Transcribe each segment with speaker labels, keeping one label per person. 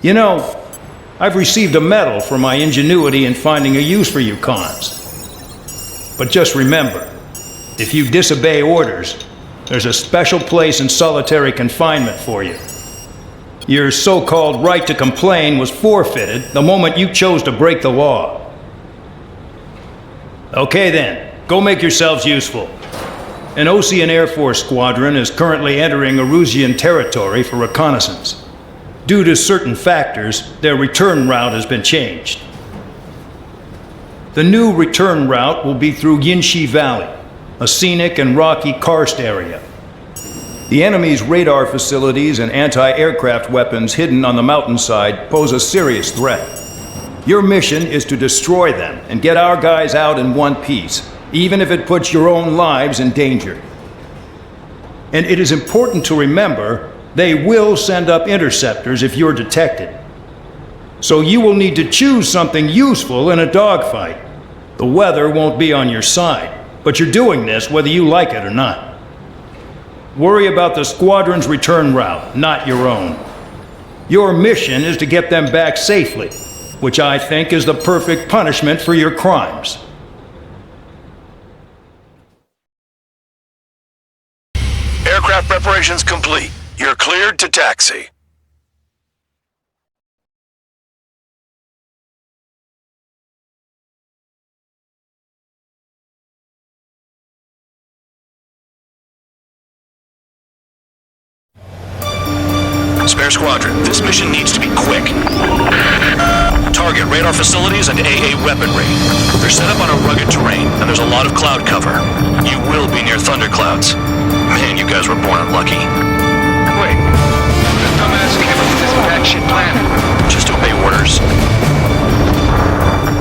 Speaker 1: You know, I've received a medal for my ingenuity in finding a use for you cons. But just remember, if you disobey orders, there's a special place in solitary confinement for you. Your so-called right to complain was forfeited the moment you chose to break the law. Okay then, go make yourselves useful. An Osean Air Force squadron is currently entering Erusian territory for reconnaissance. Due to certain factors, their return route has been changed. The new return route will be through Yinshi Valley, a scenic and rocky karst area. The enemy's radar facilities and anti-aircraft weapons hidden on the mountainside pose a serious threat. Your mission is to destroy them and get our guys out in one piece, even if it puts your own lives in danger. And it is important to remember, they will send up interceptors if you're detected. So you will need to choose something useful in a dogfight. The weather won't be on your side, but you're doing this whether you like it or not. Worry about the squadron's return route, not your own. Your mission is to get them back safely, which I think is the perfect punishment for your crimes.
Speaker 2: Aircraft preparations complete. You're cleared to taxi. Spare Squadron, this mission needs to be quick. Target radar facilities and AA weaponry. They're set up on a rugged terrain, and there's a lot of cloud cover. You will be near thunderclouds. Man, you guys were born unlucky.
Speaker 3: Wait, the dumbass came up with this batshit plan.
Speaker 2: Just obey orders.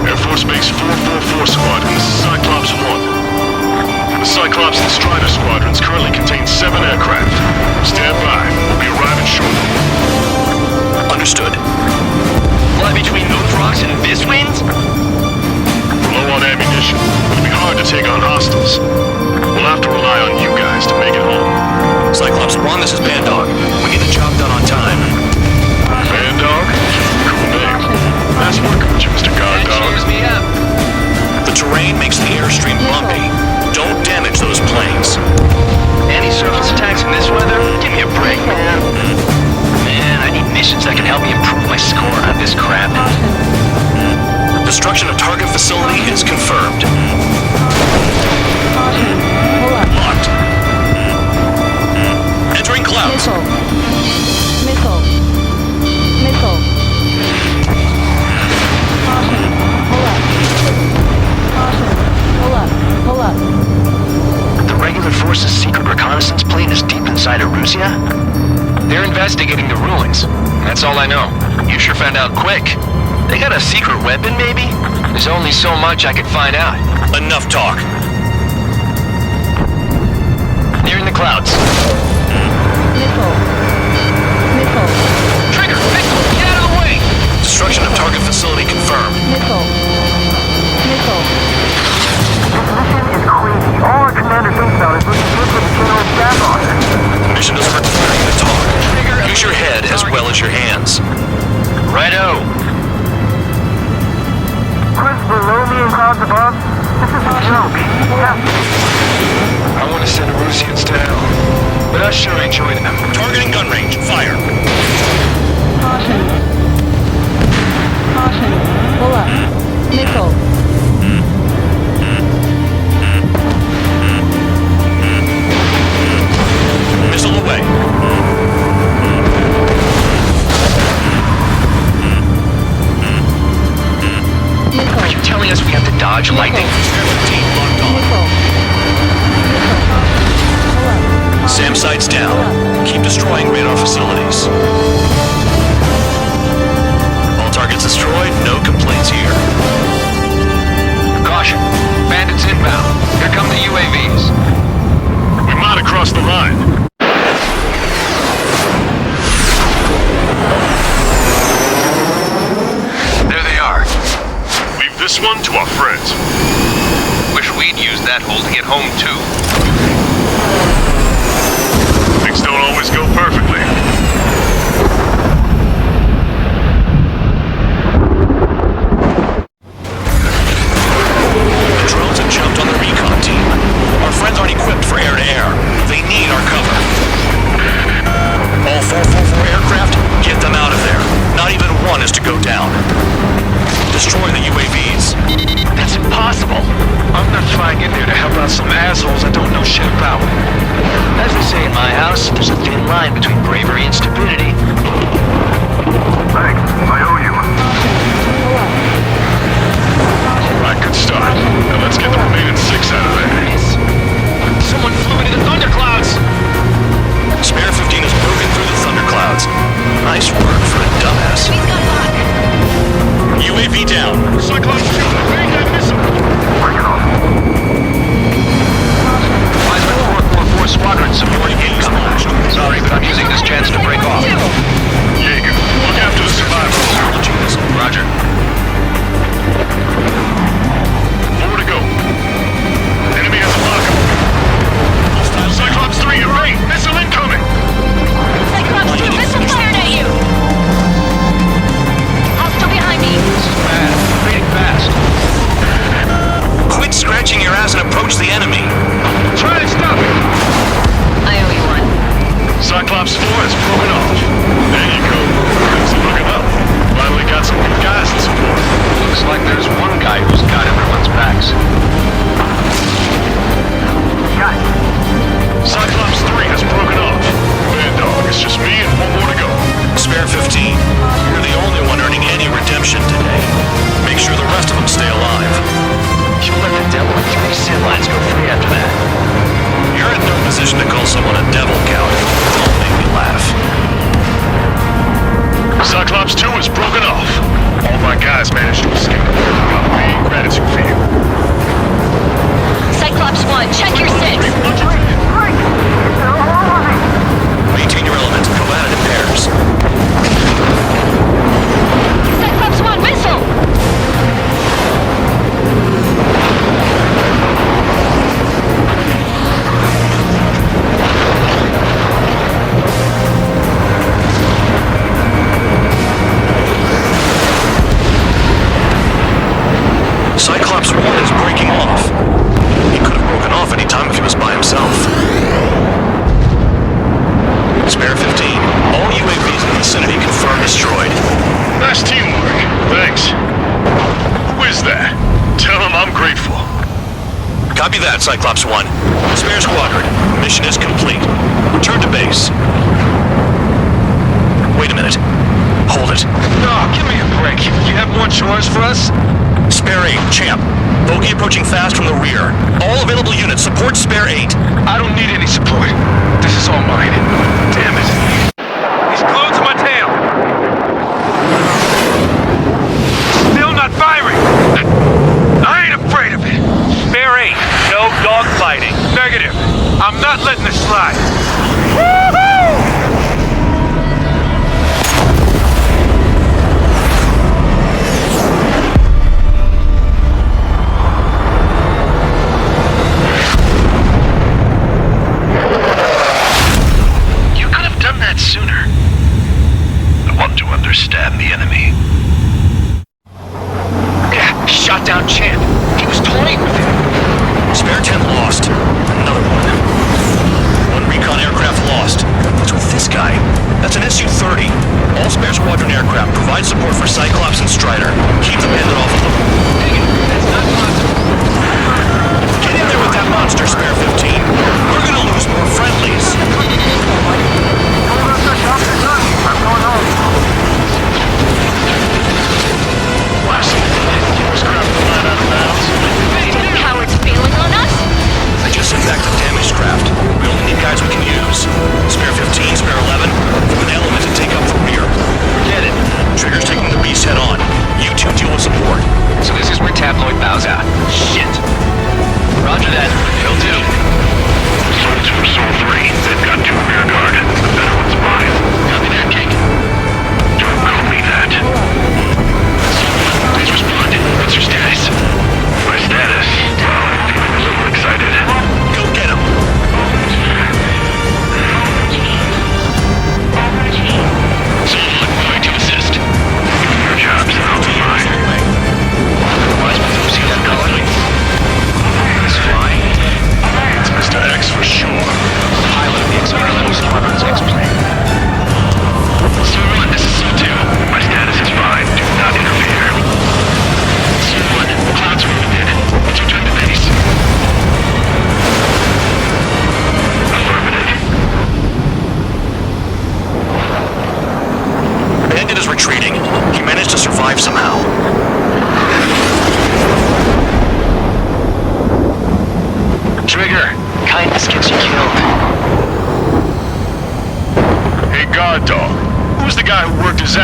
Speaker 4: Air Force Base 444 Squadron, this is Cyclops 1. The Cyclops and Strider Squadrons currently contain 7 aircraft. Stand by. We'll be arriving shortly.
Speaker 2: Understood.
Speaker 3: Fly between those rocks and this winds?
Speaker 4: We're low on ammunition. It'll be hard to take on hostiles. We'll have to rely on you guys to make it home.
Speaker 2: Cyclops 1, this is Bandog. We need the job done on time.
Speaker 4: Bandog? Cool name. Nice work with you, Mr. Guard
Speaker 3: That
Speaker 4: Dog.
Speaker 3: cheers me up.
Speaker 2: The terrain makes the airstream bumpy. Don't damage those planes.
Speaker 3: Any surface attacks in this weather? Give me a break, man. Man, I need missions that can help me improve my score on this crap.
Speaker 2: Destruction of target facility is confirmed. Locked. Entering clouds.
Speaker 5: Missile. Missile. Caution. Pull up. Caution. Pull up. Pull up.
Speaker 3: The regular force's secret reconnaissance plane is deep inside Erusia? They're investigating the ruins. That's all I know. You sure found out quick. They got a secret weapon, maybe? There's only so much I could find out.
Speaker 2: Enough talk.
Speaker 3: They're in the clouds.
Speaker 5: Missile. Missile.
Speaker 3: Trigger! Missile! Get out of the way!
Speaker 2: Destruction of target facility confirmed.
Speaker 5: Missile. Missile.
Speaker 6: Mission is crazy. All our commander's intel is looking good for the general staff office.
Speaker 2: Mission doesn't require you to talk. Use your head as well as your hands.
Speaker 3: Righto!
Speaker 6: Chris below me and clouds above? This is a joke.
Speaker 3: I want to send Erusians to hell, but I sure enjoy them.
Speaker 2: Targeting gun range. Fire.
Speaker 5: Caution. Caution. Pull up. Missile.
Speaker 2: Missile away.
Speaker 3: Are you telling us we have to dodge lightning?
Speaker 2: Team locked on.
Speaker 5: Missile. Pull up.
Speaker 2: SAM sights down. Keep destroying radar facilities. All targets destroyed. No complaints here.
Speaker 3: Caution! Bandits inbound. Here come the UAVs.
Speaker 4: We might have crossed the line.
Speaker 3: There they are.
Speaker 4: Leave this one to our friends.
Speaker 3: Wish we'd used that hole to get home, too.
Speaker 4: Things don't always go perfectly.
Speaker 3: ship out. As they say in my house, there's a thin line between bravery and stupidity.
Speaker 6: Thanks. I owe you.
Speaker 4: Alright, good start. Now let's get the remaining 6 out of there.
Speaker 3: Someone flew into the thunderclouds!
Speaker 2: Spare 15 has broken through the thunderclouds. Nice work for a dumbass.
Speaker 5: He's got luck.
Speaker 2: UAV down.
Speaker 4: Cyclops 2, bang that missile!
Speaker 6: Bring it on.
Speaker 3: Wiseman 444 Squadron supporting incoming. Sorry, but I'm using this chance to break off.
Speaker 4: Jaeger, look after the survivors.
Speaker 3: Roger.
Speaker 4: More to go. Enemy has a locker. Cyclops 3, you're right! Missile incoming!
Speaker 5: Cyclops 2, missile fired at you! Hostile behind me!
Speaker 3: Bad. Reading fast.
Speaker 2: Quit scratching your ass and approach the enemy.
Speaker 3: Try to stop it!
Speaker 5: I owe you one.
Speaker 4: Cyclops 4 has broken off. There you go. Things are looking up. Finally got some good guys in support.
Speaker 3: Looks like there's one guy who's got everyone's backs.
Speaker 6: Got it.
Speaker 4: Cyclops 3 has broken off. Bad dog, it's just me and one more to go.
Speaker 2: Spare 15, you're the only one earning any redemption today. Make sure the rest of them stay alive.
Speaker 3: You'll let the devil and 3 sin lines go free after that.
Speaker 2: You're in no position to call someone a devil, Count. Don't make me laugh.
Speaker 4: Cyclops 2 has broken off. All my guys managed to escape. Got big gratitude for you.
Speaker 5: Cyclops 1, check your 6.
Speaker 6: Great. It's all over me.
Speaker 2: Maintain your element. Go at it in pairs.
Speaker 5: Cyclops 1, missile!
Speaker 2: Cyclops 1 is breaking off. He could have broken off any time if he was by himself. Spare 15. All UAVs in the vicinity confirmed destroyed.
Speaker 4: Nice teamwork. Thanks. Who is that? Tell him I'm grateful.
Speaker 2: Copy that, Cyclops 1. Spare squadron. Mission is complete. Return to base. Wait a minute. Hold it.
Speaker 3: No, give me a break. You have more chores for us?
Speaker 2: Spare 8, champ. Bogey approaching fast from the rear. All available units support Spare 8.
Speaker 3: I don't need any support. This is all mine. Damn it. He's glued to my tail. Still not firing. I ain't afraid of it. Spare 8, no dogfighting. Negative. I'm not letting this slide. Woohoo! Sooner. I want to understand the enemy. Yeah, shot down Champ. He was toying with him.
Speaker 2: Spare 10 lost. Another one. One recon aircraft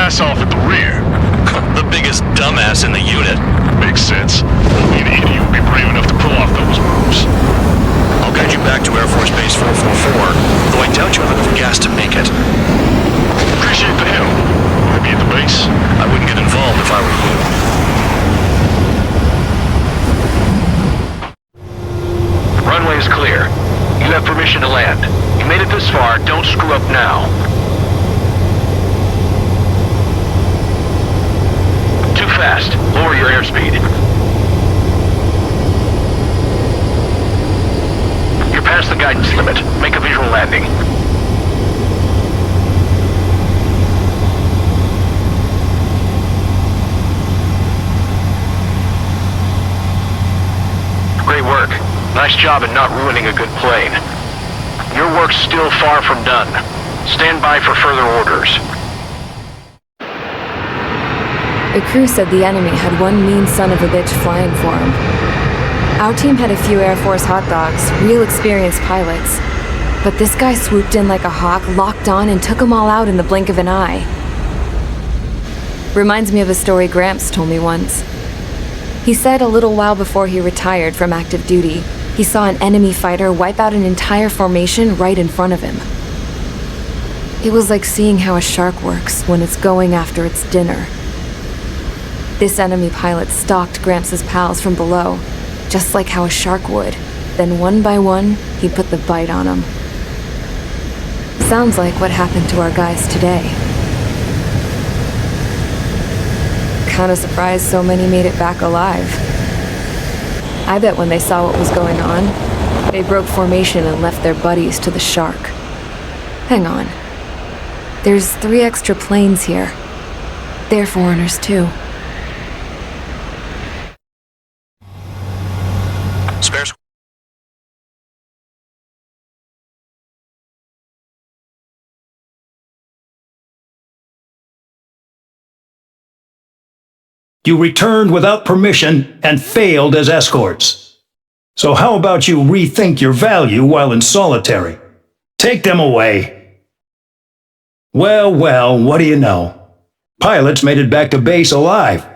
Speaker 4: ass off at the rear.
Speaker 2: The biggest dumbass in the unit.
Speaker 4: Makes sense. Only an idiot would be brave enough to pull off those moves.
Speaker 2: I'll guide you back to Air Force Base 444, though I doubt you have enough gas to make it.
Speaker 4: Appreciate the help. Will I be at the base?
Speaker 2: I wouldn't get involved if I were you.
Speaker 3: Runway is clear. You have permission to land. You made it this far, don't screw up now. Too fast. Lower your airspeed. You're past the guidance limit. Make a visual landing. Great work. Nice job at not ruining a good plane. Your work's still far from done. Stand by for further orders.
Speaker 7: The crew said the enemy had one mean son of a bitch flying for him. Our team had a few Air Force hot dogs, real experienced pilots. But this guy swooped in like a hawk, locked on, and took them all out in the blink of an eye. Reminds me of a story Gramps told me once. He said a little while before he retired from active duty, he saw an enemy fighter wipe out an entire formation right in front of him. It was like seeing how a shark works when it's going after its dinner. This enemy pilot stalked Gramps' pals from below, just like how a shark would. Then one by one, he put the bite on them. Sounds like what happened to our guys today. Kinda surprised so many made it back alive. I bet when they saw what was going on, they broke formation and left their buddies to the shark. Hang on. There's 3 extra planes here. They're foreigners too.
Speaker 2: Spares.
Speaker 1: You returned without permission and failed as escorts. So how about you rethink your value while in solitary? Take them away. Well, what do you know? Pilots made it back to base alive.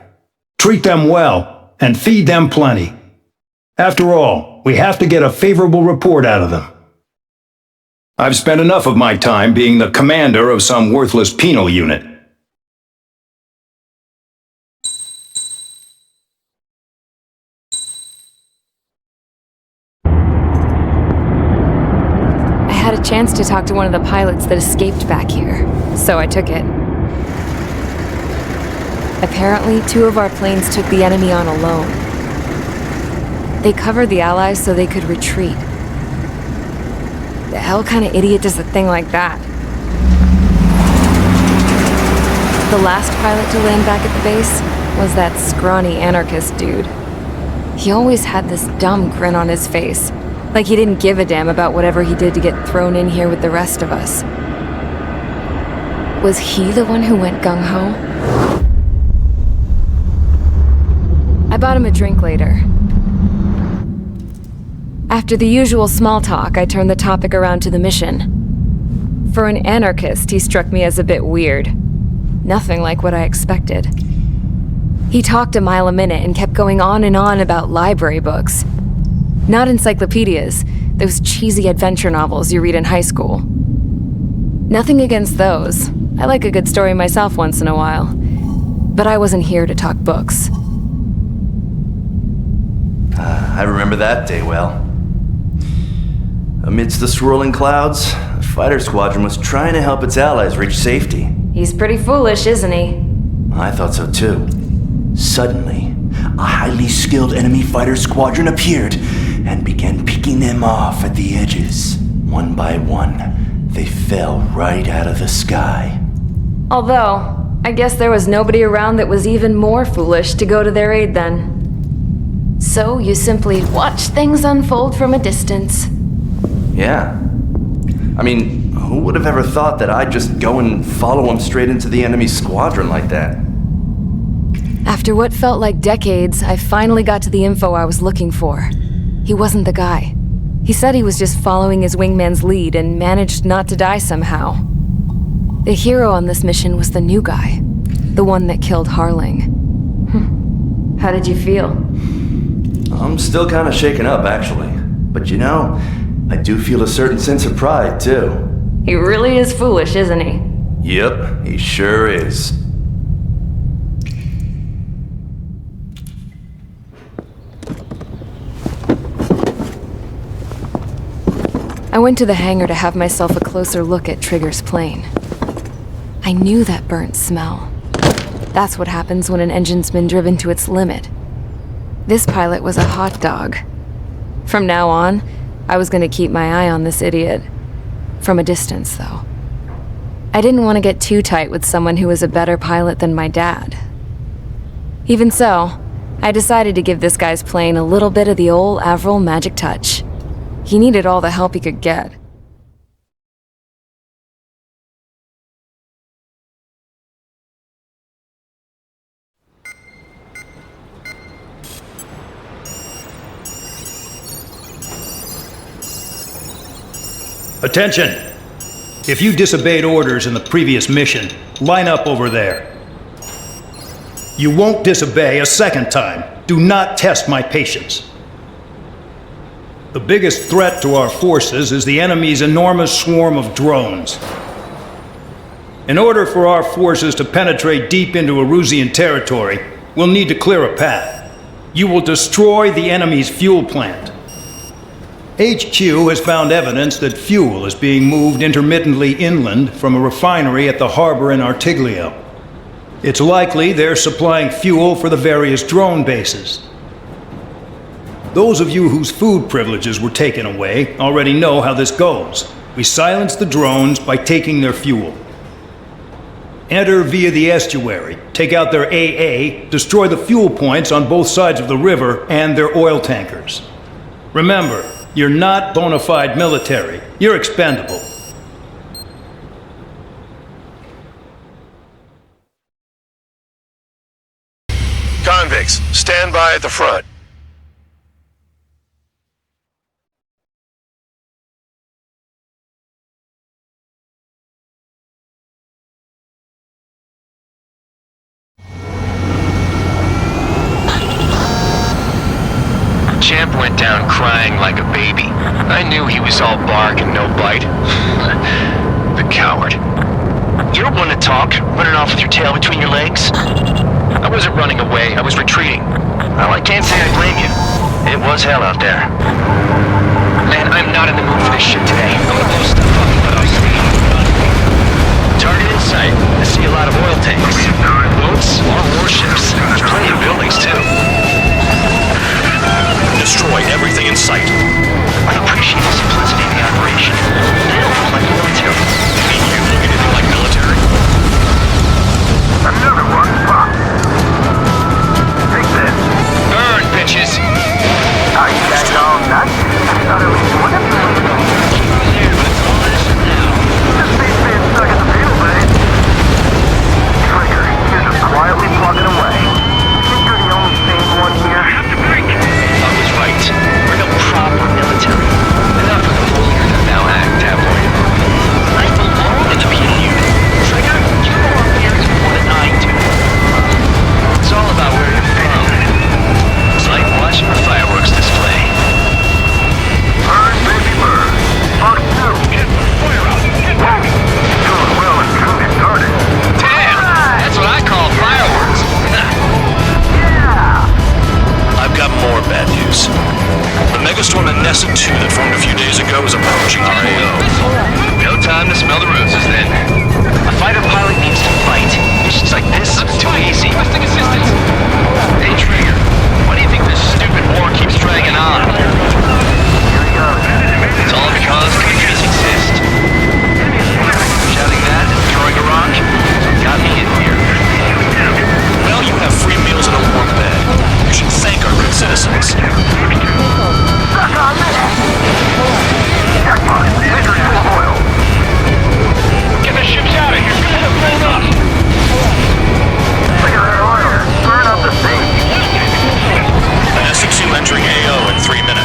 Speaker 1: Treat them well and feed them plenty. After all, we have to get a favorable report out of them. I've spent enough of my time being the commander of some worthless penal unit.
Speaker 7: I had a chance to talk to one of the pilots that escaped back here, so I took it. Apparently, 2 of our planes took the enemy on alone. They covered the Allies so they could retreat. The hell kind of idiot does a thing like that? The last pilot to land back at the base was that scrawny anarchist dude. He always had this dumb grin on his face, like he didn't give a damn about whatever he did to get thrown in here with the rest of us. Was he the one who went gung-ho? I bought him a drink later. After the usual small talk, I turned the topic around to the mission. For an anarchist, he struck me as a bit weird. Nothing like what I expected. He talked a mile a minute and kept going on and on about library books. Not encyclopedias, those cheesy adventure novels you read in high school. Nothing against those. I like a good story myself once in a while. But I wasn't here to talk books.
Speaker 8: I remember that day well. Amidst the swirling clouds, the fighter squadron was trying to help its allies reach safety.
Speaker 7: He's pretty foolish, isn't he?
Speaker 8: I thought so too. Suddenly, a highly skilled enemy fighter squadron appeared and began picking them off at the edges. One by one, they fell right out of the sky.
Speaker 7: Although, I guess there was nobody around that was even more foolish to go to their aid then. So you simply watch things unfold from a distance.
Speaker 8: Yeah. I mean, who would have ever thought that I'd just go and follow him straight into the enemy squadron like that?
Speaker 7: After what felt like decades, I finally got to the info I was looking for. He wasn't the guy. He said he was just following his wingman's lead and managed not to die somehow. The hero on this mission was the new guy, The one that killed Harling. How did you feel?
Speaker 8: I'm still kind of shaken up, actually. But you know, I do feel a certain sense of pride, too.
Speaker 7: He really is foolish, isn't he?
Speaker 8: Yep, he sure is.
Speaker 7: I went to the hangar to have myself a closer look at Trigger's plane. I knew that burnt smell. That's what happens when an engine's been driven to its limit. This pilot was a hot dog. From now on, I was going to keep my eye on this idiot. From a distance, though. I didn't want to get too tight with someone who was a better pilot than my dad. Even so, I decided to give this guy's plane a little bit of the old Avril magic touch. He needed all the help he could get.
Speaker 1: Attention! If you disobeyed orders in the previous mission, line up over there. You won't disobey a second time. Do not test my patience. The biggest threat to our forces is the enemy's enormous swarm of drones. In order for our forces to penetrate deep into Erusian territory, we'll need to clear a path. You will destroy the enemy's fuel plant. HQ has found evidence that fuel is being moved intermittently inland from a refinery at the harbor in Artiglio. It's likely they're supplying fuel for the various drone bases. Those of you whose food privileges were taken away already know how this goes. We silence the drones by taking their fuel. Enter via the estuary, take out their AA, destroy the fuel points on both sides of the river and their oil tankers. Remember, you're not bona fide military. You're expendable.
Speaker 4: Convicts, stand by at the front.
Speaker 3: Champ went down crying like a baby. I knew he was all bark and no bite. The coward. You don't want to talk, running off with your tail between your legs? I wasn't running away, I was retreating. Well, I can't say I blame you. It was hell out there. Man, I'm not in the mood for this shit today. I'm gonna blow stuff up and let off steam. Target in sight. I see a lot of oil tanks. Boats, more warships. There's plenty of buildings, too.
Speaker 2: Destroy everything in sight.
Speaker 3: I appreciate the simplicity of the operation. They don't look like military.
Speaker 2: Mean you look anything like military?
Speaker 6: Another one popped. Take this.
Speaker 3: Burn, bitches!
Speaker 6: Are you guys all nuts? I thought at least one of you was going to. Just being stuck in the field, man. Trigger, you're just quietly plugging away. You think you're the only sane one here? I have to break.
Speaker 3: I was right. We're no proper military. Enough of the holier-than-thou act, tabloid. I belong in the PU. Trigger, you belong here as more than I do. It's all about where you're from. It's like watching a fireworks display.
Speaker 6: Burn, baby, burn. Mark 2. Get the fire out. Get back. Doing well and truly started.
Speaker 3: Damn! That's what I call fireworks.
Speaker 6: Yeah!
Speaker 2: I've got more bad news. The megastorm in Nessa 2 that formed a few days ago is approaching our AO.
Speaker 3: No time to smell the roses, then. A fighter pilot needs to fight. Missions like this are too easy. Requesting assistance. Hey, Trigger. Why do you think this stupid war keeps dragging on?
Speaker 6: Here we go.
Speaker 3: It's all because countries exist. Shouting that and throwing a rock got me in here.
Speaker 2: Well, you have free meals and a warm bed. You should thank our good citizens.
Speaker 6: Suck on that! Jackpot. Major full oil.
Speaker 3: Get the ships out of here. Hold up.
Speaker 6: Look at that oil. Burn up the stage.
Speaker 2: Nessa 2 entering AO in 3 minutes.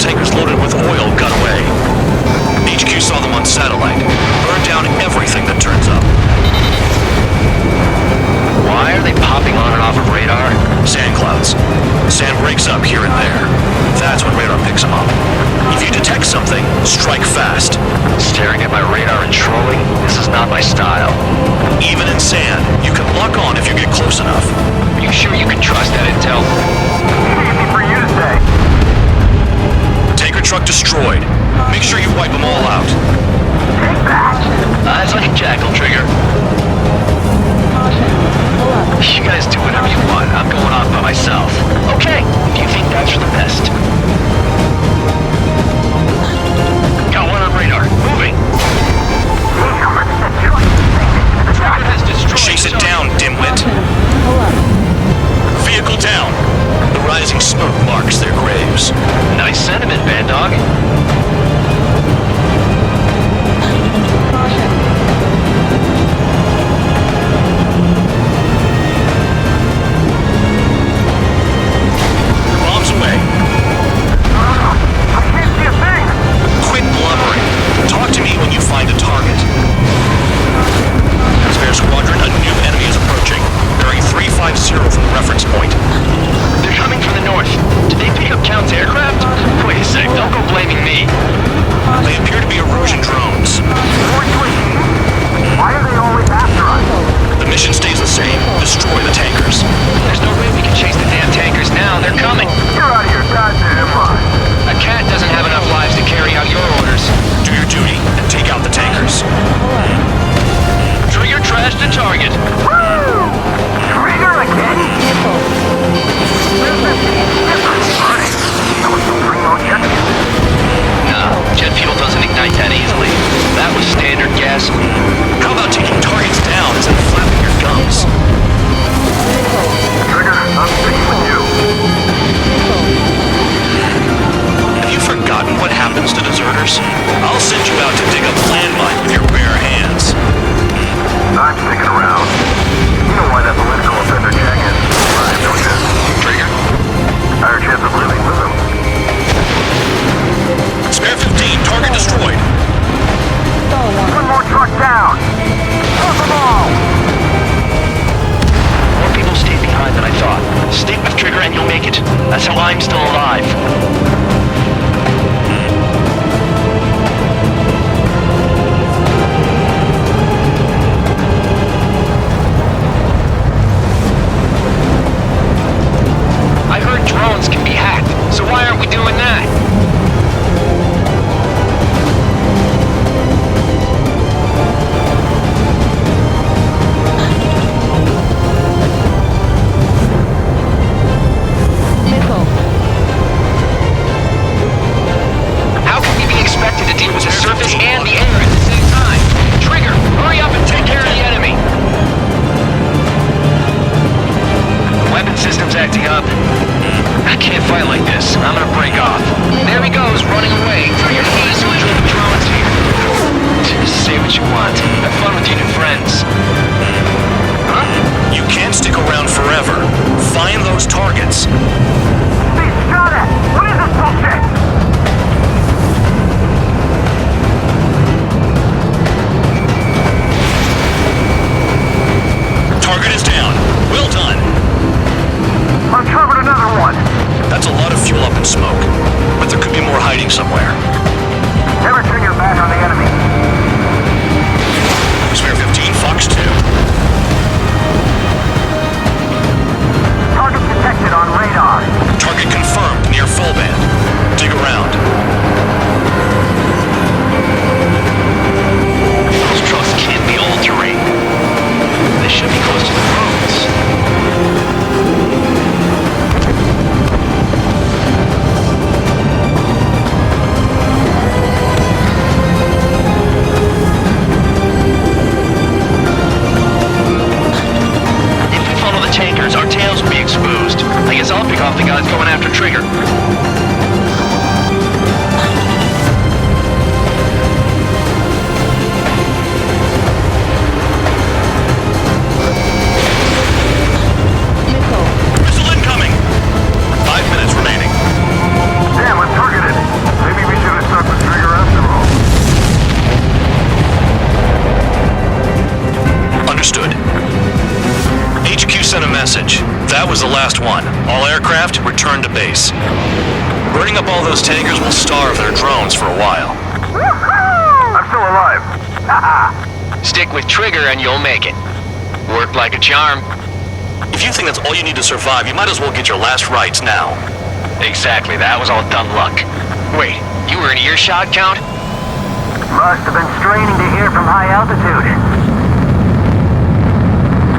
Speaker 2: tankers loaded with oil got away. HQ saw them on satellite. Burned down everything that turns up.
Speaker 3: Why are they popping on and off of radar?
Speaker 2: Sand clouds. Sand breaks up here and there. That's when radar picks them up. If you detect something, strike fast.
Speaker 3: Staring at my radar and trolling? This is not my style.
Speaker 2: Even in sand, you can lock on if you get close enough.
Speaker 3: Are you sure you can trust that intel?
Speaker 6: Easy for you to say.
Speaker 2: Tanker truck destroyed. Make sure you wipe them all out.
Speaker 6: Take that.
Speaker 3: Eyes like a jackal, Trigger.
Speaker 5: Caution. Pull up.
Speaker 3: You guys do whatever you want. I'm going off by myself. Okay, if you think that's for the best. Got one on radar. Moving. Trigger has destroyed.
Speaker 2: Chase it down, dimwit.
Speaker 5: Pull up.
Speaker 2: Vehicle down. The rising smoke marks their graves.
Speaker 3: Nice sentiment, Bad Dog.
Speaker 5: Caution.
Speaker 2: Bombs away.
Speaker 6: I can't see a thing.
Speaker 2: Quit blubbering. Talk to me when you find a target. Spare Squadron, a new enemy is approaching. Bearing 350 from the reference point.
Speaker 3: They're coming from the north. Did they pick up Count's aircraft? Wait a sec, don't go blaming me.
Speaker 2: They appear to be Erosion drones.
Speaker 6: Why are they always after us?
Speaker 2: The mission stays the same. Destroy the tankers.
Speaker 3: There's no way we can chase the damn tankers now. They're coming.
Speaker 6: You're out of your goddamn mind.
Speaker 3: A cat doesn't have enough lives to carry out your orders.
Speaker 2: Do your duty and take out the tankers.
Speaker 3: Trigger trashed the target.
Speaker 6: Woo! Trigger again? Alright. That was some primo jet.
Speaker 3: Nah, jet fuel doesn't ignite that easily. That was standard gas.
Speaker 2: How about taking targets down instead of flapping your gums?
Speaker 6: Trigger, I'm sticking with you.
Speaker 2: Have you forgotten what happens to deserters? I'll send you out to dig up landmine with your bare hands.
Speaker 6: I'm sticking around. You know why that political offender jag is alive, don't you?
Speaker 3: Trigger?
Speaker 6: Higher chance of living with him.
Speaker 2: Spare 15, target destroyed.
Speaker 6: One more truck down. Pump them all.
Speaker 3: More people stayed behind than I thought. Stick with Trigger and you'll make it. That's how I'm still alive. I heard drones can be hacked, so why aren't we doing that?
Speaker 5: Missile.
Speaker 3: How can we be expected to deal with the surface and the air at the same time? Trigger, hurry up and take care of the enemy! Weapon system's acting up. I can't fight like this. I'm gonna break off. There he goes, running away. Trigger, please, we're the drones here. Say what you want. Have fun with your new friends. Huh?
Speaker 2: You can't stick around forever. Find those targets.
Speaker 6: He's shot at. What is this bullshit?
Speaker 2: Target is down. Well done.
Speaker 6: Uncovered another one.
Speaker 2: That's a lot of fuel up in smoke. But there could be more hiding somewhere.
Speaker 6: Never turn your back on the enemy.
Speaker 2: Spare 15, Fox 2.
Speaker 6: Target detected on radar.
Speaker 2: Target confirmed near full band. Dig around.
Speaker 3: Those trucks can't be all terrain. They should be close to the roads. If we follow the tankers, our tails will be exposed. I guess I'll pick off the guys going after Trigger.
Speaker 5: Missile.
Speaker 2: Missile incoming! 5 minutes remaining.
Speaker 6: Damn, I'm targeted.
Speaker 2: was the last one. All aircraft, return to base. Burning up all those tankers will starve their drones for a while.
Speaker 6: I'm still alive.
Speaker 3: Stick with Trigger and you'll make it. Worked like a charm.
Speaker 2: If you think that's all you need to survive, you might as well get your last rites now.
Speaker 3: Exactly, that was all dumb luck. Wait, you were in earshot, Count?
Speaker 6: Must have been straining to hear from high altitude.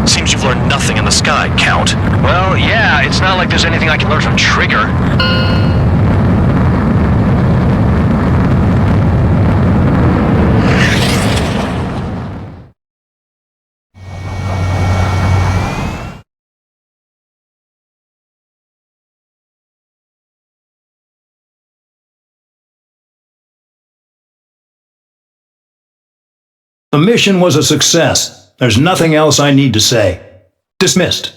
Speaker 2: Seems you've learned nothing in the sky, Count.
Speaker 3: Well, yeah, it's not like there's anything I can learn from Trigger.
Speaker 1: The mission was a success. There's nothing else I need to say. Dismissed.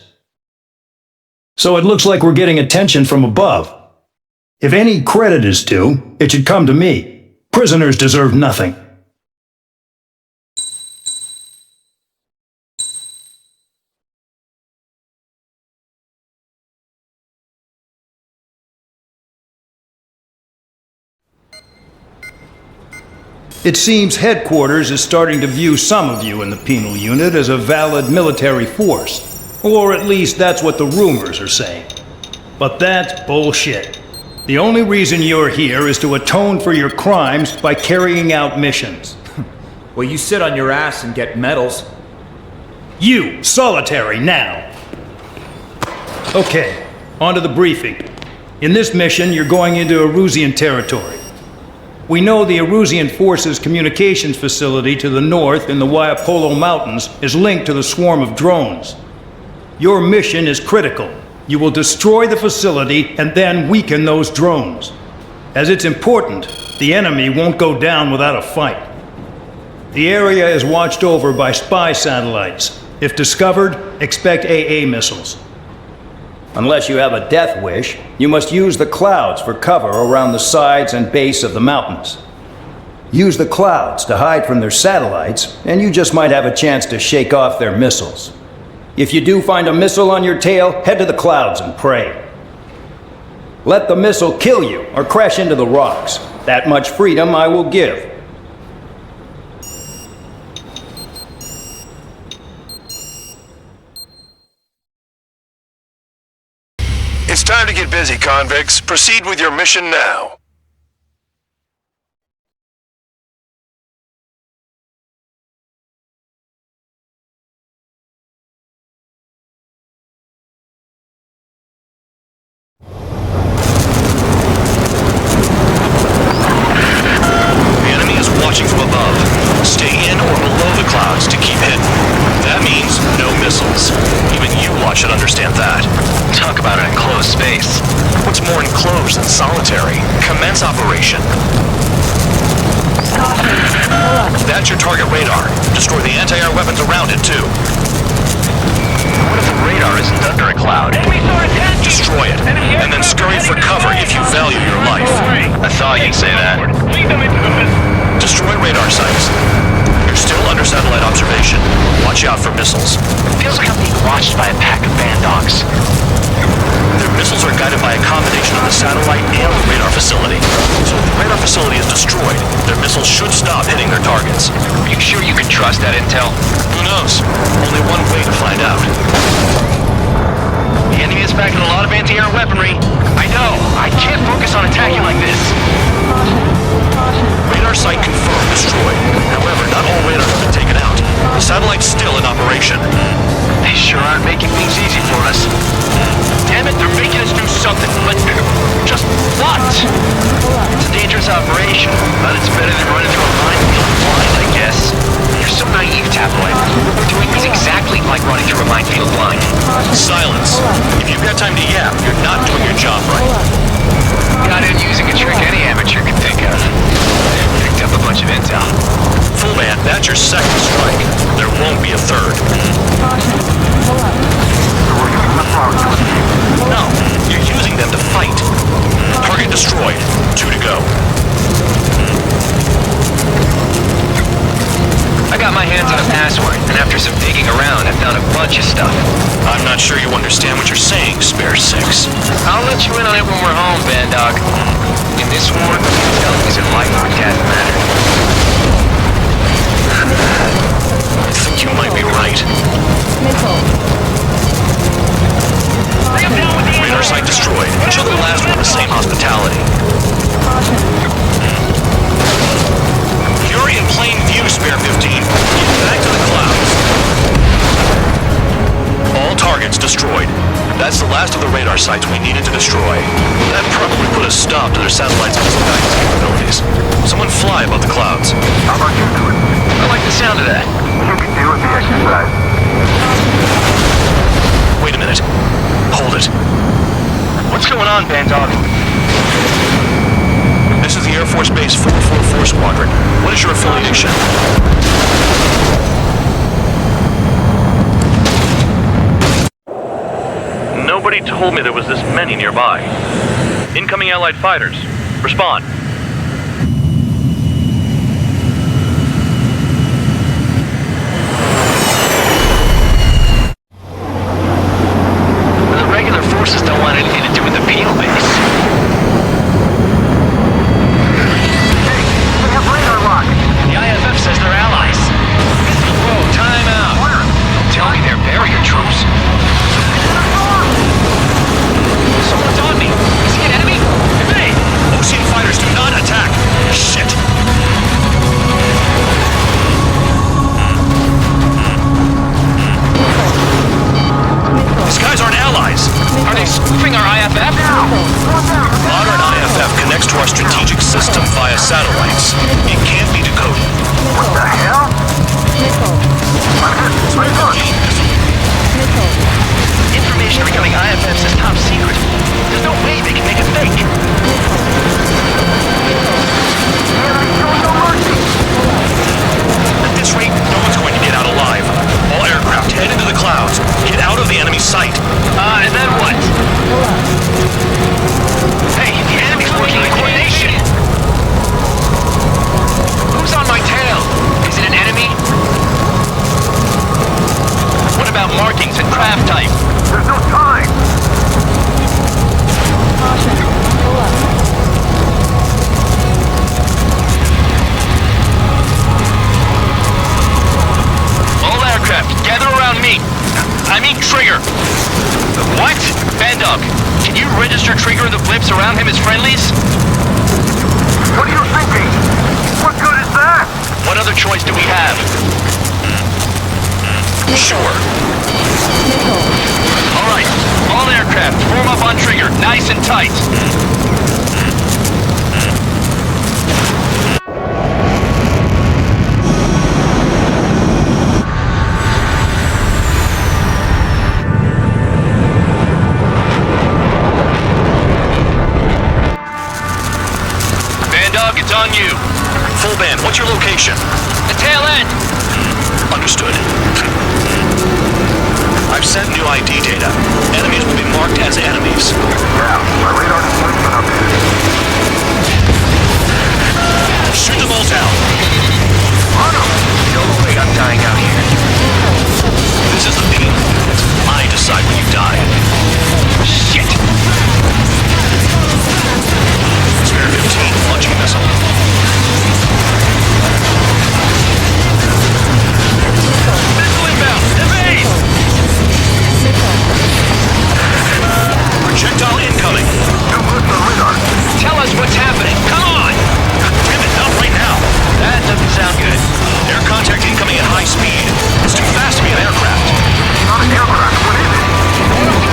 Speaker 1: So it looks like we're getting attention from above. If any credit is due, it should come to me. Prisoners deserve nothing. It seems headquarters is starting to view some of you in the penal unit as a valid military force. Or at least that's what the rumors are saying. But that's bullshit. The only reason you're here is to atone for your crimes by carrying out missions.
Speaker 9: Well, you sit on your ass and get medals.
Speaker 1: You, solitary, now! Okay, on to the briefing. In this mission, you're going into Erusian territory. We know the Erusian Forces communications facility to the north in the Waiapolo Mountains is linked to the swarm of drones. Your mission is critical. You will destroy the facility and then weaken those drones. As it's important, the enemy won't go down without a fight. The area is watched over by spy satellites. If discovered, expect AA missiles. Unless you have a death wish, you must use the clouds for cover around the sides and base of the mountains. Use the clouds to hide from their satellites, and you just might have a chance to shake off their missiles. If you do find a missile on your tail, head to the clouds and pray. Let the missile kill you or crash into the rocks. That much freedom I will give.
Speaker 4: It's time to get busy, convicts. Proceed with your mission now.
Speaker 2: The enemy is watching from above. Stay in or below the clouds to keep hidden. That means no missiles. Even you lot should understand that.
Speaker 3: Talk about an enclosed space.
Speaker 2: What's more enclosed than solitary? Commence operation. That's your target radar. Destroy the anti-air weapons around it, too.
Speaker 3: What if the radar isn't under a cloud?
Speaker 2: Destroy it, and then scurry for cover if you value your life.
Speaker 3: I thought you'd say that.
Speaker 2: Destroy radar sites. You're still under satellite observation. Watch out for missiles.
Speaker 3: Feels like I'm being watched by a pack of band dogs.
Speaker 2: Their missiles are guided by a combination of the satellite and the radar facility. So if the radar facility is destroyed, their missiles should stop hitting their targets.
Speaker 3: Are you sure you can trust that intel?
Speaker 2: Who knows? Only one way to find out.
Speaker 3: The enemy is packing a lot of anti-air weaponry. I know. I can't focus on attacking like this.
Speaker 2: Radar site confirmed destroyed. However, not all radars have been taken out. The satellite's still in operation.
Speaker 3: They sure aren't making things easy for us. Damn it, they're making us do something. But just what? It's a dangerous operation, but it's better than running through a minefield blind, I guess. You're so naive, Tabloid. We're doing this exactly like running through a minefield blind.
Speaker 2: Silence. If you've got time to yap, you're not doing your job right.
Speaker 3: Got in using a trick any amateur could think of. Picked up a bunch of intel.
Speaker 2: Full man, that's your second strike. There won't be a third. No, you're using them to fight. Target destroyed. 2 to go.
Speaker 3: I got my hands on a password, and after some digging around, I found a bunch of stuff.
Speaker 2: I'm not sure you understand what you're saying, Spare 6.
Speaker 3: I'll let you in on it when we're home, Bandog. In this war, intelligence and life or death matter.
Speaker 2: I think you might be right.
Speaker 5: Missile.
Speaker 2: Radar site destroyed. Show the last one the same hospitality.
Speaker 5: Caution.
Speaker 2: You're in plain view, Spare 15. Get back to the clouds. All targets destroyed. That's the last of the radar sites we needed to destroy. That probably put a stop to their satellites' missile guidance capabilities. Someone fly above the clouds.
Speaker 6: How about you do it?
Speaker 3: I like the sound of that.
Speaker 6: You can do it the exercise.
Speaker 2: Wait a minute. Hold it.
Speaker 3: What's going on, Bandog?
Speaker 2: This is the Air Force Base 444 Squadron. What is your affiliation?
Speaker 10: Nobody told me there was this many nearby. Incoming Allied fighters. Respond.
Speaker 3: The regular forces don't want anything to do with the Peel base.
Speaker 6: Hey, we have radar lock.
Speaker 3: The IFF says they're allies. Whoa, time out. Don't tell me they're barrier troops. Someone's on me. Is he an enemy? Hey!
Speaker 2: Ocean fighters do not attack. Shit. These guys aren't allies.
Speaker 3: Are they spoofing our IFF?
Speaker 2: Modern IFF connects to our strategic system via satellites. It can't be decoded.
Speaker 6: What the hell?
Speaker 5: Missile. Missile.
Speaker 3: Information regarding IFFs is top secret. There's no way they can make it fake.
Speaker 2: At this rate, no one's going to get out alive. All aircraft head into the clouds. Get out of the enemy sight.
Speaker 3: And then what? Hey, the enemy's working in coordination. Who's on my tail? Is it an enemy? What about markings and craft type?
Speaker 6: There's no time.
Speaker 5: Caution. Pull up.
Speaker 3: All aircraft, gather around me. I mean Trigger. What? Bandog, can you register Trigger and the blips around him as friendlies?
Speaker 6: What are you thinking? What good is that?
Speaker 3: What other choice do we have?
Speaker 2: Sure.
Speaker 5: Missile.
Speaker 3: All right, all aircraft, form up on Trigger, nice and tight. Bandog, it's on you.
Speaker 2: Full band, what's your location?
Speaker 3: The tail end.
Speaker 2: Understood. I've sent new ID data. Enemies will be marked as enemies.
Speaker 6: Yeah, my radar display's been updated.
Speaker 2: Shoot them all down.
Speaker 3: No way I'm dying out here.
Speaker 2: This is the beam. I decide when you die.
Speaker 3: Shit!
Speaker 2: Spare 15 launching missile.
Speaker 3: Missile inbound! Evade!
Speaker 2: Projectile incoming.
Speaker 6: Too good for radar.
Speaker 3: Tell us what's happening. Come on!
Speaker 2: Damn it, not right now.
Speaker 3: That doesn't sound good.
Speaker 2: Air contact incoming at high speed. It's too fast to be an aircraft.
Speaker 6: Not an aircraft. What is it?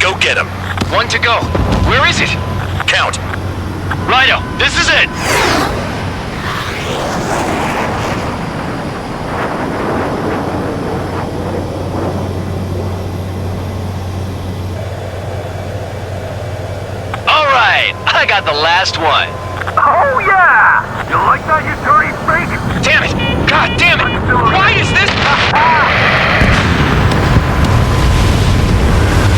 Speaker 2: Go get him.
Speaker 3: One to go. Where is it?
Speaker 2: Count.
Speaker 3: Rhino, this is it! All right, I got the last one.
Speaker 6: Oh yeah! You like that, you dirty freak?
Speaker 3: Damn it! God damn it! Why is this?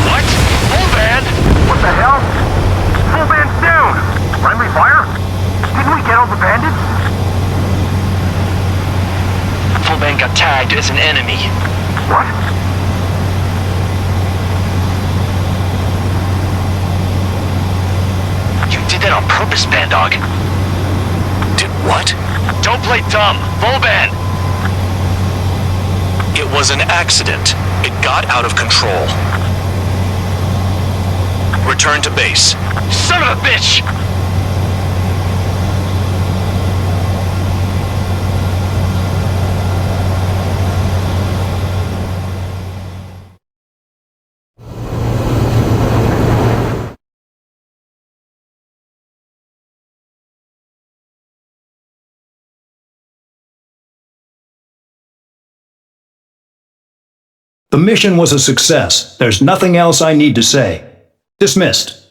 Speaker 3: What? Full band?
Speaker 6: What the hell? Full band's down! Friendly fire? Didn't we get all the bandits?
Speaker 3: Full band got tagged as an enemy.
Speaker 6: What?
Speaker 3: You did that on purpose, Bandog.
Speaker 2: Did what?
Speaker 3: Don't play dumb. Full band.
Speaker 2: It was an accident. It got out of control. Return to base.
Speaker 3: Son of a bitch!
Speaker 1: The mission was a success. There's nothing else I need to say. Dismissed.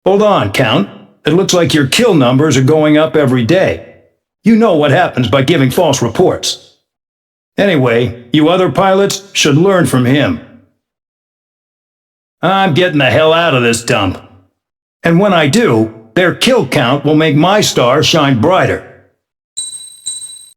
Speaker 1: Hold on, Count. It looks like your kill numbers are going up every day. You know what happens by giving false reports. Anyway, you other pilots should learn from him. I'm getting the hell out of this dump. And when I do, their kill count will make my star shine brighter.